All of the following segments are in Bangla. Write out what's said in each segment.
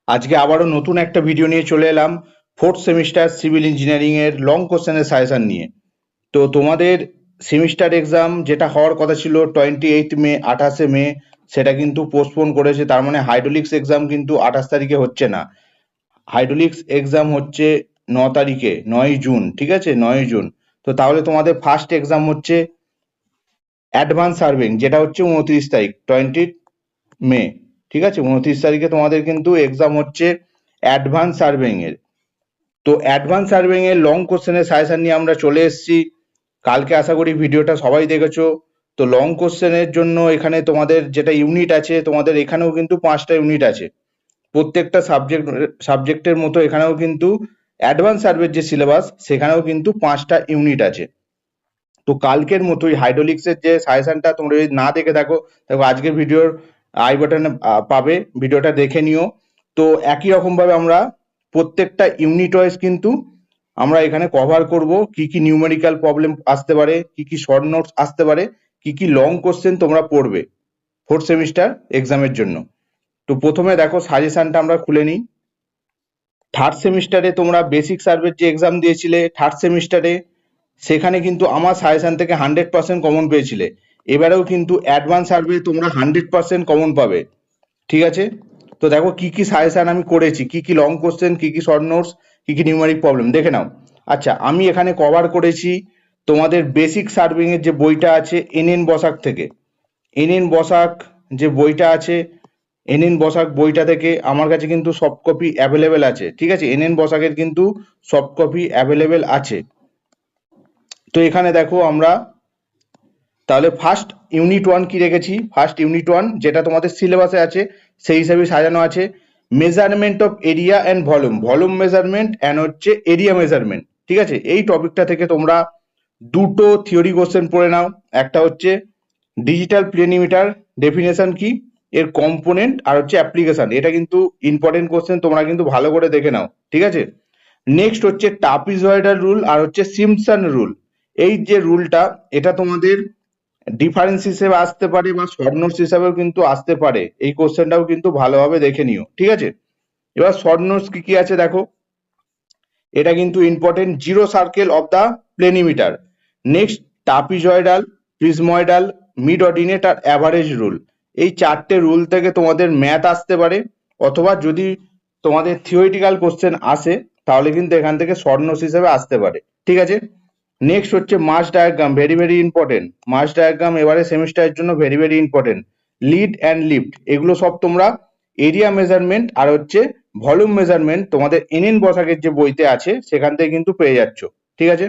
আজকে আবারও নতুন একটা ভিডিও নিয়ে চলে এলাম ফোর্থ সেমিস্টার সিভিল ইঞ্জিনিয়ারিং এর লং কোশ্চেনের সাজেশন নিয়ে। তো তোমাদের সেমিস্টার এক্সাম যেটা হওয়ার কথা ছিল 28 মে 28 মে, সেটা কিন্তু পোস্টপোন করেছে। তার মানে হাইড্রোলিক্স এক্সাম কিন্তু 28 তারিখে হচ্ছে না। হাইড্রোলিক্স এক্সাম হচ্ছে 9 তারিখে, 9 জুন। ঠিক আছে, 9 জুন। তো তাহলে তোমাদের ফার্স্ট এক্সাম হচ্ছে অ্যাডভান্স সার্ভিং, যেটা হচ্ছে 29 তারিখ, 20 মে। ঠিক আছে, 29 তারিখে তোমাদের কিন্তু এক্সাম হচ্ছে অ্যাডভান্স সার্ভিং এর। তো অ্যাডভান্স সার্ভিং এর লং কোশ্চেনের সাজেশন নিয়ে আমরা চলে এসেছি। কালকে আশা করি ভিডিওটা সবাই দেখেছো। তো লং কোশ্চেনের জন্য এখানে তোমাদের যেটা ইউনিট আছে, তোমাদের এখানেও কিন্তু 5টা ইউনিট আছে। প্রত্যেকটা সাবজেক্টের মতো এখানেও কিন্তু অ্যাডভান্স সার্ভের যে সিলেবাস, সেখানেও কিন্তু 5টা ইউনিট আছে। তো কালকের মতোই হাইড্রোলিক্সের যে সাজেশনটা তোমরা যদি না দেখে থাকো, দেখো আজকের ভিডিওর আই বাটনে পাবে, ভিডিওটা দেখে নিও। তো একই রকম ভাবে আমরা প্রত্যেকটা ইউনিট ওয়াইজ কিন্তু আমরা এখানে কভার করব কি কি নিউমেরিক্যাল প্রবলেম আসতে পারে, কি কি শর্ট নোটস আসতে পারে, কি কি লং কোশ্চেন তোমরা পড়বে ফোর্থ সেমিস্টার এক্সামের জন্য। তো প্রথমে দেখো সাজেশনটা আমরা খুলে নিই। থার্ড সেমিস্টারে তোমরা বেসিক সার্ভের যে এক্সাম দিয়েছিলে থার্ড সেমিস্টারে, সেখানে কিন্তু আমার সাজেশন থেকে 100% কমন পেয়েছিলে। এবারেও কিন্তু অ্যাডভান্স সার্ভে তোমরা 100% কমন পাবে। ঠিক আছে, তো দেখো কি কি সাজেশন আমি করেছি, কি কি লং কোশ্চেন, কি কি শর্ট নোটস, কি কি নিউমেরিক প্রবলেম দেখে নাও। আচ্ছা, আমি এখানে কভার করেছি তোমাদের বেসিক সার্ভিং এর যে বইটা আছে এনএন বসাক থেকে। এনএন বসাক যে বইটা আছে, এনএন বসাক বইটা থেকে আমার কাছে কিন্তু সফট কপি অ্যাভেলেবেল আছে। ঠিক আছে, এনএন বসাকের কিন্তু সফট কপি অ্যাভেলেবেল আছে। তো এখানে দেখো আমরা তাহলে ফার্স্ট ইউনিট ওয়ান কি রেখেছি। ফার্স্ট ইউনিট ওয়ান যেটা তোমাদের সিলেবাসে আছে সেই হিসাবে সাজানো আছে, measurement of area and volume, volume measurement and হচ্ছে এরিয়া মেজারমেন্ট। ঠিক আছে, এই টপিকটা থেকে তোমরা দুটো থিওরি কোশ্চেন পড়ে নাও। একটা হচ্ছে ডিজিটাল প্লেনিমিটার ডেফিনেশন কি, এর কম্পোনেন্ট আর হচ্ছে অ্যাপ্লিকেশন। এটা কিন্তু ইম্পর্টেন্ট কোশ্চেন, তোমরা কিন্তু ভালো করে দেখে নাও। ঠিক আছে, নেক্সট হচ্ছে ট্রাপিজয়েডাল রুল আর হচ্ছে সিম্পসন রুল। এই যে রুলটা, এটা তোমাদের ডিফারেন্স হিসেবে আসতে পারে বা শর্ট নোটস হিসাবেও কিন্তু আসতে পারে। এই কোশ্চেনটাও কিন্তু ভালোভাবে দেখে নিও। ঠিক আছে, এবার শর্ট নোটস কি কি আছে দেখো। এটা কিন্তু important, zero circle of the planimeter, next trapezoidal, prismoidal, mid ordinate আর অ্যাভারেজ রুল। এই চারটে রুল থেকে তোমাদের ম্যাথ আসতে পারে, অথবা যদি তোমাদের থিওরিটিক্যাল কোশ্চেন আসে তাহলে কিন্তু এখান থেকে শর্ট নোটস হিসেবে আসতে পারে। ঠিক আছে, নেক্সট হচ্ছে মাস ডায়াগ্রাম, ভেরি ভেরি ইম্পর্টেন্ট। মাস ডায়াগ্রাম এবারে সেমিস্টারের জন্য very very important. Lead and lift, এগুলো সব তোমরা এরিয়া মেজারমেন্ট আর হচ্ছে ভলিউম মেজারমেন্ট তোমাদের এনএন বসাকের যে বইতে আছে সেখান থেকে কিন্তু পেয়ে যাচ্ছ। ঠিক আছে,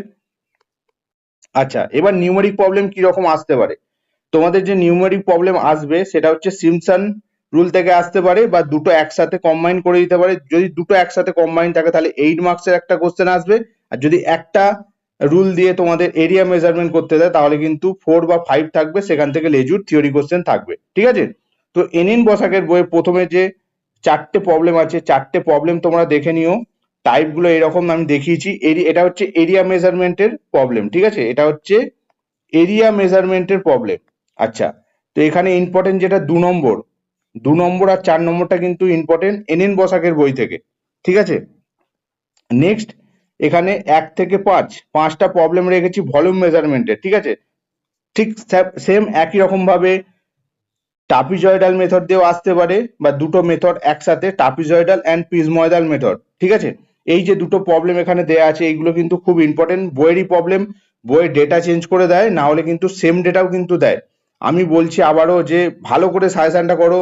আচ্ছা এবার নিউমেরিক প্রবলেম কি রকম আসতে পারে। তোমাদের যে নিউমেরিক প্রবলেম আসবে সেটা হচ্ছে সিম্পসন রুল থেকে আসতে পারে, বা দুটো একসাথে কম্বাইন করে দিতে পারে। যদি দুটো একসাথে কম্বাইন থাকে তাহলে 8 মার্কসের একটা কোশ্চেন আসবে, আর যদি একটা রুল দিয়ে তোমাদের এরিয়া মেজারমেন্ট করতে দেয় তাহলে কিন্তু 4 বা 5 থাকবে, সেখান থেকে লেজুর থিওরি কোশ্চেন থাকবে। ঠিক আছে, তো এনএন বসাকের বইয়ে প্রথমে যে চারটে প্রবলেম আছে, চারটে প্রবলেম তোমরা দেখে নিও। টাইপ গুলো এরকম আমি দেখিয়েছি। এটা হচ্ছে এরিয়া মেজারমেন্টের প্রবলেম। ঠিক আছে, এটা হচ্ছে এরিয়া মেজারমেন্টের প্রবলেম। আচ্ছা, তো এখানে ইম্পর্টেন্ট যেটা 2 নম্বর, 2 নম্বর আর 4 নম্বরটা কিন্তু ইম্পর্টেন্ট এনএন বসাকের বই থেকে। ঠিক আছে, নেক্সট এখানে 1 থেকে 5, 5টা প্রবলেম রেখেছি ভলিউম মেজারমেন্টের। ঠিক আছে, ঠিক সেম একই রকম ভাবে ট্রাপিজয়েডাল মেথড দিয়েও আসতে পারে, বা দুটো মেথড একসাথে, ট্রাপিজয়েডাল অ্যান্ড প্রিজময়েডাল মেথড। ঠিক আছে, এই যে দুটো প্রবলেম এখানে দেয়া আছে এইগুলো কিন্তু খুব ইম্পর্টেন্ট। বইয়েরই প্রবলেম, বইয়ের ডেটা চেঞ্জ করে দেয়, না হলে কিন্তু সেম ডেটাও কিন্তু দেয়। আমি বলছি আবারও যে ভালো করে সাজেশনটা করো।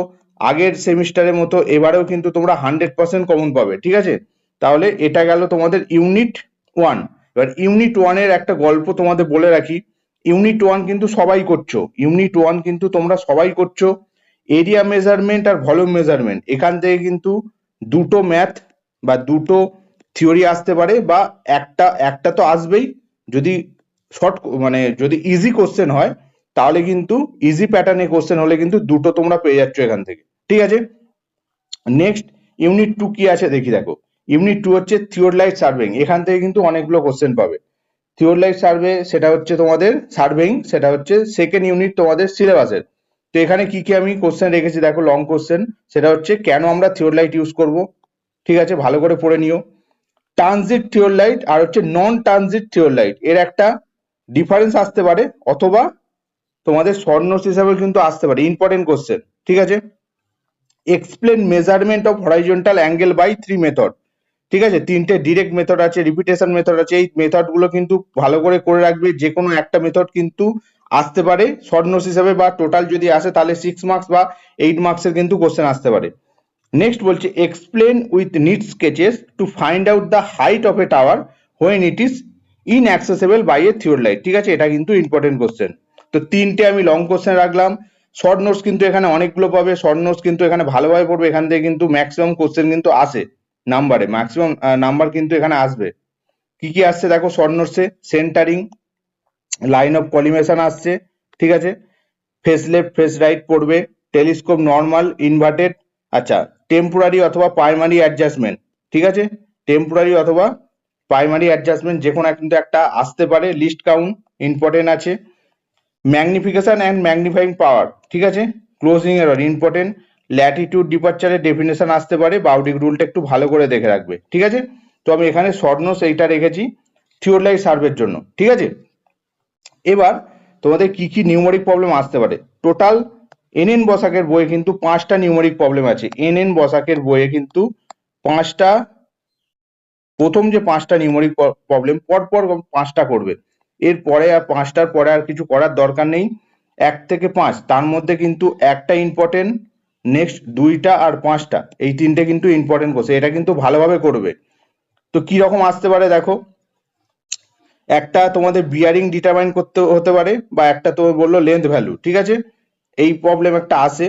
আগের সেমিস্টারের মতো এবারেও কিন্তু তোমরা 100% কমন পাবে। ঠিক আছে, তাহলে এটা গেল তোমাদের ইউনিট ওয়ান। এবার ইউনিট ওয়ানের একটা গল্প তোমাদের বলে রাখি। ইউনিট ওয়ান কিন্তু সবাই করছো, ইউনিট ওয়ান কিন্তু তোমরা সবাই করছো। এরিয়া মেজারমেন্ট আর ভলিউম মেজারমেন্ট, এখান থেকে কিন্তু দুটো ম্যাথ বা দুটো থিওরি আসতে পারে, বা একটা একটা তো আসবেই। যদি শর্ট মানে যদি ইজি কোশ্চেন হয় তাহলে কিন্তু ইজি প্যাটার্নে কোশ্চেন হলে কিন্তু দুটো তোমরা পেয়ে যাচ্ছ এখান থেকে। ঠিক আছে, নেক্সট ইউনিট টু কি আছে দেখি। দেখো ইউনিট টু হচ্ছে থিওরলাইট সার্ভেইং, এখান থেকে কিন্তু অনেকগুলো কোশ্চেন পাবে। থিওরলাইট সার্ভে সেটা হচ্ছে তোমাদের সার্ভেইং, সেটা হচ্ছে সেকেন্ড ইউনিট তোমাদের সিলেবাসের। তো এখানে কি কি আমি কোশ্চেন রেখেছি দেখো, লং কোশ্চেন। সেটা হচ্ছে কেন আমরা থিওরলাইট ইউজ করব, ঠিক আছে, ভালো করে পড়ে নিও। ট্রানজিট থিওরলাইট আর হচ্ছে নন ট্রানজিট থিওরলাইট এর একটা ডিফারেন্স আসতে পারে, অথবা তোমাদের শর্ট নোটস হিসাবে কিন্তু আসতে পারে, ইম্পর্টেন্ট কোশ্চেন। ঠিক আছে, explain measurement of horizontal angle by 3 method. ঠিক আছে, 3টে ডিরেক্ট মেথড আছে, রিপিটেশন মেথড আছে। এই মেথড গুলো কিন্তু ভালো করে রাখবে, যে কোনো একটা মেথড কিন্তু আসতে পারে শর্ট নোটস হিসাবে, বা টোটাল যদি আসে তাহলে 6 মার্কস বা 8 মার্কসের কিন্তু কোশ্চেন আসতে পারে। নেক্সট বলছে explain with neat sketches to find out the height of a tower when it is inaccessible by a theodolite. ঠিক আছে, এটা কিন্তু ইম্পর্টেন্ট কোশ্চেন। তো 3টে আমি লং কোশ্চেন রাখলাম। শর্ট নোটস কিন্তু এখানে অনেকগুলো পাবে, শর্ট নোটস কিন্তু এখানে ভালোভাবে পড়বে, এখান থেকে কিন্তু ম্যাক্সিমাম কোশ্চেন কিন্তু আসে নাম্বারে, ম্যাক্সিমাম নাম্বার কিন্তু এখানে আসবে। কি কি আসছে দেখো শর্ট নোটসে, সেন্টারিং, লাইন অফ কলিমেশন আসছে। ঠিক আছে, ফেস লেফট ফেস রাইট পড়বে, টেলিস্কোপ নর্মাল ইনভার্টেড, আচ্ছা টেম্পোরারি অথবা প্রাইমারি অ্যাডজাস্টমেন্ট। ঠিক আছে, টেম্পোরারি অথবা প্রাইমারি অ্যাডজাস্টমেন্ট যে কোনো কিন্তু একটা আসতে পারে। লিস্ট কাউন্ট ইম্পর্টেন্ট আছে। ম্যাগনিফিকেশন অ্যান্ড ম্যাগনিফাইং পাওয়ার, ঠিক আছে, ক্লোজিং এরর ইম্পর্টেন্ট। ল্যাটিটিউড ডিপারচারের ডেফিনেশন আসতে পারে, বাউডিক রুলটা একটু ভালো করে দেখে রাখবে। ঠিক আছে, তো আমি এখানে শর্ট নোটস এইটা রেখেছি থিওরলাইট সার্ভের জন্য। ঠিক আছে, এবার তোমাদের কি কি নিউমেরিক প্রবলেম আসতে পারে। টোটাল এনএন বসাকের বইয়ে কিন্তু 5টা নিউমেরিক প্রবলেম আছে। এনএন বসাকের বইয়ে কিন্তু 5টা, প্রথম যে 5টা নিউমেরিক প্রবলেম পরপর 5টা করবে, এরপরে আর 5টার পরে আর কিছু করার দরকার নেই। 1 থেকে 5 তার মধ্যে কিন্তু একটা ইম্পর্টেন্ট, নেক্সট 2টা আর 5টা, এই 3টে কিন্তু ইম্পর্টেন্ট কোশ্চেন, এটা কিন্তু ভালোভাবে করবে। তো কি রকম আসতে পারে দেখো, একটা তোমাদের বিয়ারিং ডিটারমাইন করতে হতে পারে, বা একটা তো বললো লেন্থ ভ্যালু। ঠিক আছে, এই প্রবলেম একটা আসে,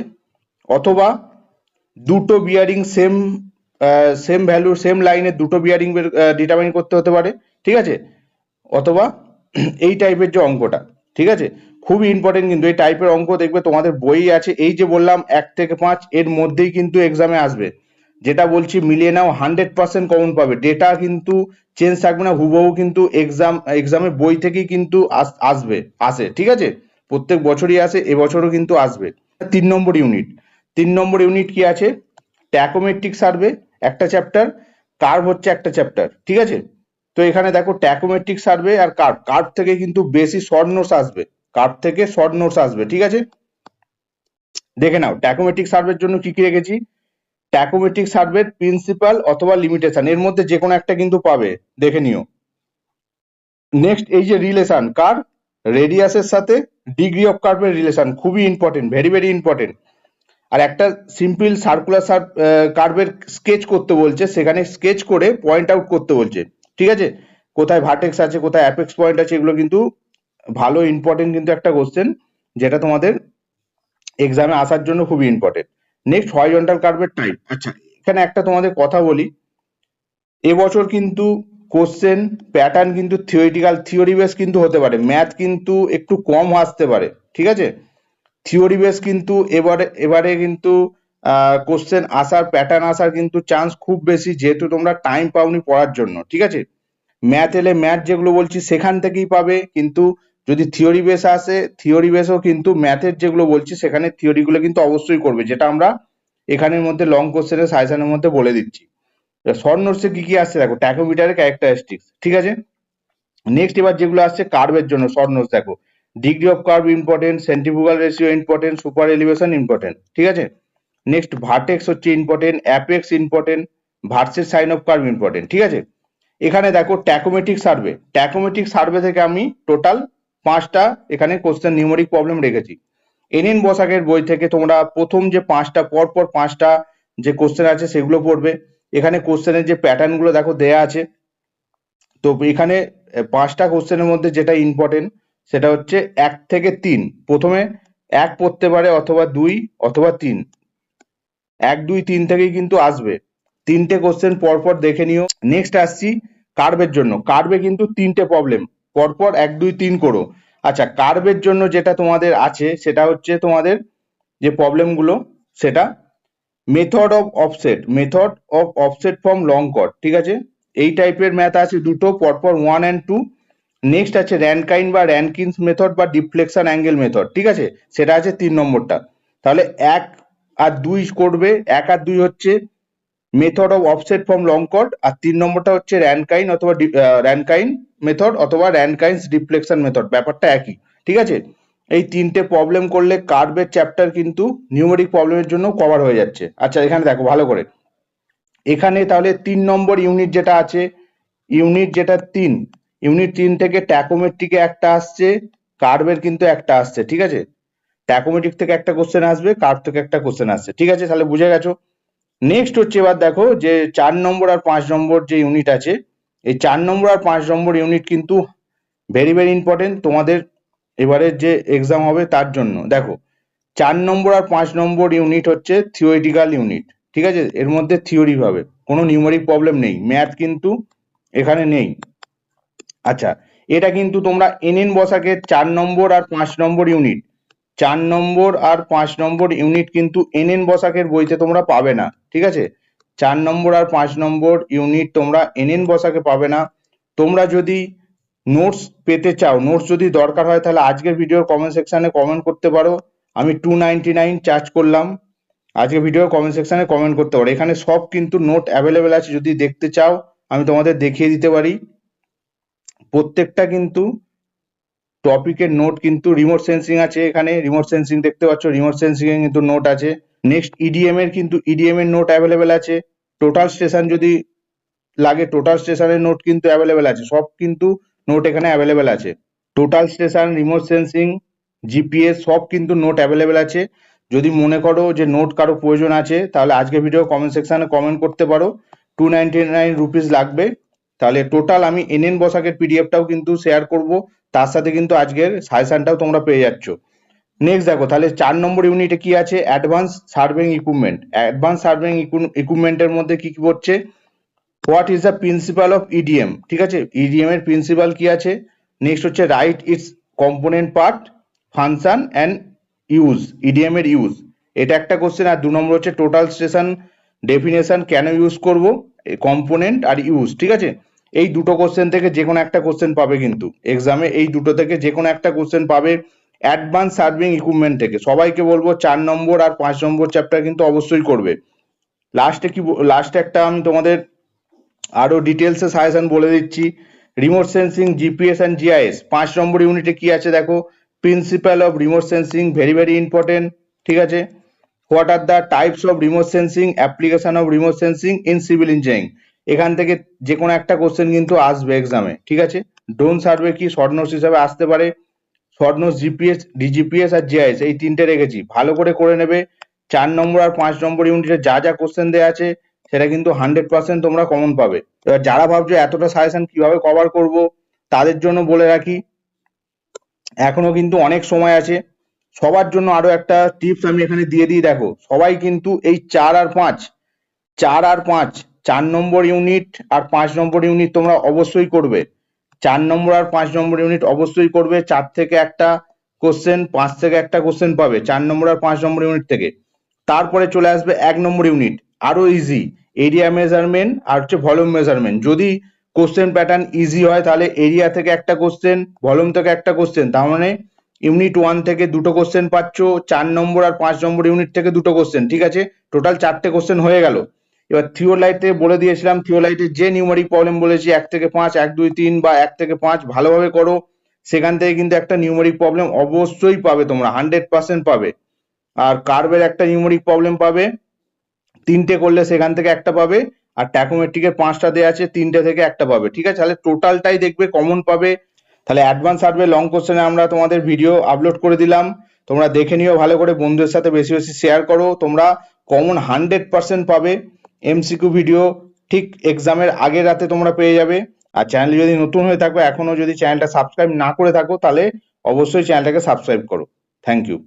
অথবা দুটো bearing same same value same লাইনে দুটো বিয়ারিং ডিটারমাইন করতে হতে পারে। ঠিক আছে, অথবা এই টাইপের যে অঙ্কটা, ঠিক আছে, খুবই ইম্পর্টেন্ট কিন্তু এই টাইপের অঙ্ক দেখবে তোমাদের বই আছে, এই যে বললাম 1 থেকে 5 এর মধ্যেই কিন্তু এক্সামে আসবে। যেটা বলছি মিলিয়ে নাও, 100% কমন পাবে, ডেটা কিন্তু চেঞ্জ থাকবে না, হুবহু কিন্তু এক্সামে বই থেকেই কিন্তু আসে। ঠিক আছে, প্রত্যেক বছরই আসে, এবছরও কিন্তু আসবে। 3 নম্বর ইউনিট কি আছে, ট্যাকোমেট্রিক সার্ভে একটা চ্যাপ্টার, কার্ভ হচ্ছে একটা চ্যাপ্টার। ঠিক আছে, তো এখানে দেখো ট্যাকোমেট্রিক সার্ভে আর কার্ভ, কার্ভ থেকে কিন্তু বেশি শর্ট নোটস আসবে, কার্ভ থেকে শর্ট নোটস আসবে। ঠিক আছে, দেখে নাও ট্যাকোমেট্রিক সার্ভের জন্য কি কি রেখেছি। ট্যাকোমেট্রিক সার্ভের প্রিন্সিপাল অথবা লিমিটেশন এর মধ্যে যে কোনো একটা কিন্তু পাবে, দেখে নিও। নেক্সট এই যে রিলেশন কার রেডিয়াসের সাথে ডিগ্রি অফ কার্ভের রিলেশন, খুবই ইম্পর্টেন্ট, ভেরি ভেরি ইম্পর্টেন্ট। আর একটা সিম্পল সার্কুলার কার্ভের স্কেচ করতে বলছে, সেখানে স্কেচ করে পয়েন্ট আউট করতে বলছে। ঠিক আছে, কোথায় ভার্টেক্স আছে কোথায় অ্যাপেক্স পয়েন্ট আছে, এগুলো কিন্তু ভালো ইম্পর্টেন্ট কিন্তু একটা কোশ্চেন, যেটা তোমাদের এক্সামে আসার জন্য খুবই ইম্পর্টেন্ট। নেক্সট হরাইজন্টাল কার্ভের টাইপ। আচ্ছা, এখানে একটা তোমাদের কথা বলি, এবছর কিন্তু কোশ্চেন প্যাটার্ন কিন্তু থিওরি বেস কিন্তু হতে পারে, ম্যাথ কিন্তু একটু কম আসতে পারে। ঠিক আছে, থিওরি বেস কিন্তু এবারে কিন্তু কোশ্চেন আসার প্যাটার্ন আসার কিন্তু চান্স খুব বেশি, যেহেতু তোমরা টাইম পাওনি পড়ার জন্য। ঠিক আছে, ম্যাথ এলে ম্যাথ যেগুলো বলছি সেখান থেকেই পাবে, কিন্তু যদি থিওরি বেস আসে থিওরি বেসও কিন্তু ম্যাথের যেগুলো বলছি সেখানে থিওরিগুলো কিন্তু অবশ্যই করবে, যেটা আমরা এখানের মধ্যে লং কোশ্চেনের সাজেশনের মধ্যে বলে দিচ্ছি। শর্ট নোটসে কি কি আসছে দেখো, ট্যাকোমিটারের ক্যারেক্টারিস্টিক্স। ঠিক আছে, নেক্সট এবার যেগুলো আসছে কার্ভের জন্য শর্ট নোটস দেখো, degree of curve important, centrifugal ratio important, super elevation important. ঠিক আছে, নেক্সট ভার্টেক্স হচ্ছে important, apex important, versed sine of curve important. ঠিক আছে, এখানে দেখো ট্যাকোমেট্রিক সার্ভে, ট্যাকোমেট্রিক সার্ভে থেকে আমি টোটাল 5টা এখানে কোশ্চেন নিউমেরিক প্রবলেম রেখেছি। এনএন বসাকের বই থেকে তোমরা প্রথম যে 5টা পরপর 5টা যে কোশ্চেন আছে সেগুলো পড়বে। এখানে কোশ্চেনের যে প্যাটার্ন গুলো দেখো দেয়া আছে, তো এখানে 5টা কোশ্চেনের মধ্যে যেটা ইম্পর্টেন্ট সেটা হচ্ছে 1 থেকে 3, প্রথমে 1 পড়তে পারে অথবা 2 অথবা 3, 1 2 3 থেকেই কিন্তু আসবে। 3টে কোশ্চেন পরপর দেখে নিও। নেক্সট আসছি কার্ভের জন্য, কার্ভে কিন্তু 3টে প্রবলেম, পরপর 1 2 3 করো। আচ্ছা, কার্ভের জন্য যেটা তোমাদের আছে সেটা হচ্ছে তোমাদের যে প্রবলেম গুলো, সেটা method of offset from long কট। ঠিক আছে, এই টাইপের ম্যাথ আছে দুটো পরপর 1 and 2। নেক্সট আছে র্যানকাইন বা র্যানকিনস মেথড বা ডিফ্লেকশন অ্যাঙ্গেল মেথড। ঠিক আছে, সেটা আছে 3 নম্বরটা। তাহলে 1 আর 2 করবে, 1 আর 2 হচ্ছে method of offset from long কট, আর 3 নম্বরটা হচ্ছে র্যানকাইন অথবা র্যানকাইন মেথড অথবা র্যানকাইন্স ডিফ্লেকশন মেথড, ব্যাপারটা একই। ঠিক আছে, এই তিনটে প্রবলেম করলে কার্ভের চ্যাপ্টার কিন্তু নিউমেরিক প্রবলেমের জন্য কভার হয়ে যাচ্ছে। আচ্ছা এখানে দেখো ভালো করে, এখানে তাহলে 3 নম্বর ইউনিট যেটা আছে, ইউনিট যেটা 3, ইউনিট 3 থেকে ট্যাকোমেট্রিকে একটা আসছে, কার্ভের কিন্তু একটা আসছে। ঠিক আছে, ট্যাকোমেট্রিক থেকে একটা কোশ্চেন আসবে, কার্ভ থেকে একটা কোশ্চেন আসছে। ঠিক আছে, তাহলে বুঝে গেছো। নেক্সট হচ্ছে এবার দেখো যে 4 নম্বর আর 5 নম্বর যে ইউনিট আছে, এই 4 নম্বর আর 5 নম্বর ইউনিট কিন্তু ভেরি ভেরি ইম্পর্টেন্ট তোমাদের এবারের যে এক্সাম হবে তার জন্য। দেখো 4 নম্বর আর 5 নম্বর ইউনিট হচ্ছে থিওরিটিক্যাল ইউনিট। ঠিক আছে, এর মধ্যে থিওরি ভাবে কোনো নিউমেরিক প্রবলেম নেই, ম্যাথ কিন্তু এখানে নেই। আচ্ছা, এটা কিন্তু তোমরা এনএন বসাকে 4 নম্বর আর 5 নম্বর ইউনিট, 4 নম্বর আর 5 নম্বর ইউনিট কিন্তু এনএন বসাকের বইতে তোমরা পাবে না। ঠিক আছে, 4 নম্বর আর 5 নম্বর ইউনিট তোমরা এনএন বসাকে পাবে না। তোমরা যদি নোটস পেতে চাও, নোটস যদি দরকার হয়, তাহলে আজকের ভিডিওর কমেন্ট সেকশনে কমেন্ট করতে পারো। আমি 299 চার্জ করলাম, আজকে ভিডিওর কমেন্ট সেকশনে কমেন্ট করতে পারো। এখানে সব কিন্তু নোট অ্যাভেলেবেল আছে, যদি দেখতে চাও আমি তোমাদের দেখিয়ে দিতে পারি। প্রত্যেকটা কিন্তু টপিকের নোট কিন্তু রিমোট সেন্সিং আছে, এখানে রিমোট সেন্সিং দেখতে পাচ্ছ, রিমোট সেন্সিং এর কিন্তু নোট আছে। নেক্সট ইডিএম এর কিন্তু ইডিএম এর নোট অ্যাভেলেবেল আছে। টোটাল স্টেশন যদি লাগে, টোটাল স্টেশনের নোট কিন্তু অ্যাভেলেবেল আছে, সব কিন্তু নোট এখানে অ্যাভেলেবেল আছে। Total station, remote sensing, GPS সব কিন্তু নোট অ্যাভেলেবেল আছে। যদি মনে করো যে নোট কারো প্রয়োজন আছে, তাহলে আজকে ভিডিও কমেন্ট সেকশনে কমেন্ট করতে পারো। 299 রুপিস লাগবে। তাহলে টোটাল আমি এনএন বসাকের পিডিএফটাও কিন্তু শেয়ার করব, তার সাথে কিন্তু আজকের সাজেশনটাও তোমরা পেয়ে যাচ্ছ। নেক্সট দেখো, তাহলে 4 নম্বর ইউনিটে কি আছে, advance surveying equipment. Advance surveying ইকুইপমেন্টের মধ্যে কি কি পড়ছে, what is the principle of EDM. ঠিক আছে, ইডিএম এর প্রিন্সিপাল কি আছে। নেক্সট হচ্ছে right it's component part, function and use, EDM এর ইউজ, এটা একটা কোশ্চেন। আর 2 নম্বর হচ্ছে টোটাল স্টেশন ডেফিনেশন, কেন ইউজ করব, কম্পোনেন্ট আর ইউজ। ঠিক আছে, এই দুটো কোশ্চেন থেকে যে কোনো একটা কোশ্চেন পাবে কিন্তু এক্সামে, এই দুটো থেকে যে কোনো একটা কোশ্চেন পাবে অ্যাডভান্স সার্ভিং ইকুইপমেন্ট থেকে। সবাইকে বলবো 4 নম্বর আর 5 নম্বর চ্যাপ্টার কিন্তু অবশ্যই করবে। লাস্টে কি, লাস্টে একটা আমি তোমাদের আরো ডিটেলসে সাজেশন বলে দিচ্ছি। Remote sensing, GPS and GIS, 5 নম্বর ইউনিটে কি আছে দেখো, principal of remote sensing, very very important. ঠিক আছে, what are the types of remote sensing, application of remote sensing in civil engineering. এখান থেকে যে কোনো একটা কোশ্চেন কিন্তু আসবে এক্সামে। ঠিক আছে, ড্রোন সার্ভে কি শর্ট নোটস হিসাবে আসতে পারে, শর্ট নোটস জিপিএস, ডিজিপিএস আর জিআইএস, এই তিনটে রেখেছি, ভালো করে নেবে। 4 নম্বর আর 5 নম্বর ইউনিটে যা যা কোশ্চেন দেওয়া আছে সেটা কিন্তু 100% তোমরা কমন পাবে। এবার যারা ভাবছো এতটা সাজেশন কিভাবে কভার করব, তাদের জন্য বলে রাখি এখনো কিন্তু অনেক সময় আছে। সবার জন্য আরো একটা টিপস আমি এখানে দিয়ে দিই, দেখো সবাই কিন্তু এই 4 আর 5, 4 নম্বর ইউনিট আর 5 নম্বর ইউনিট তোমরা অবশ্যই করবে। 4 নম্বর আর 5 নম্বর ইউনিট অবশ্যই করবে। 4 থেকে একটা কোশ্চেন, 5 থেকে একটা কোশ্চেন পাবে 4 নম্বর আর 5 নম্বর ইউনিট থেকে। তারপরে চলে আসবে 1 নম্বর ইউনিট, আরো ইজি, এরিয়া মেজারমেন্ট আর হচ্ছে ভলিউম মেজারমেন্ট। যদি কোশ্চেন প্যাটার্ন ইজি হয় তাহলে এরিয়া থেকে একটা কোশ্চেন, ভলিউম থেকে একটা কোশ্চেন, তার মানে ইউনিট 1 থেকে দুটো কোশ্চেন পাচ্ছ, 4 নম্বর আর 5 নম্বর ইউনিট থেকে দুটো কোশ্চেন। ঠিক আছে, টোটাল 4টে কোশ্চেন হয়ে গেল। এবার থিওলাইটে বলে দিয়েছিলাম, থিওলাইটে যে নিউমেরিক প্রবলেম বলেছি 1 থেকে 5, 1 2 3 বা 1 থেকে 5 ভালোভাবে করো, সেখান থেকে কিন্তু একটা নিউমেরিক প্রবলেম অবশ্যই পাবে তোমরা, 100% পাবে। আর কার্ভের একটা নিউমেরিক প্রবলেম পাবে, 3টে করলে সেখান থেকে একটা পাবে। আর ট্যাকোমেট্রিকের 5টা দেওয়া আছে, 3টে থেকে একটা পাবে। ঠিক আছে, তাহলে টোটালটাই দেখবে কমন পাবে। তাহলে অ্যাডভান্স সার্ভে লং কোশ্চেনে আমরা তোমাদের ভিডিও আপলোড করে দিলাম, তোমরা দেখে নিও ভালো করে, বন্ধুদের সাথে বেশি বেশি শেয়ার করো। তোমরা কমন 100% পাবে। এমসিকিউ ভিডিও ঠিক এক্সামের আগের রাতে তোমরা পেয়ে যাবে। আর চ্যানেল যদি নতুন হয়ে থাকো, এখনো যদি চ্যানেলটা সাবস্ক্রাইব না করে থাকো, তাহলে অবশ্যই চ্যানেলটাকে সাবস্ক্রাইব করো। Thank you.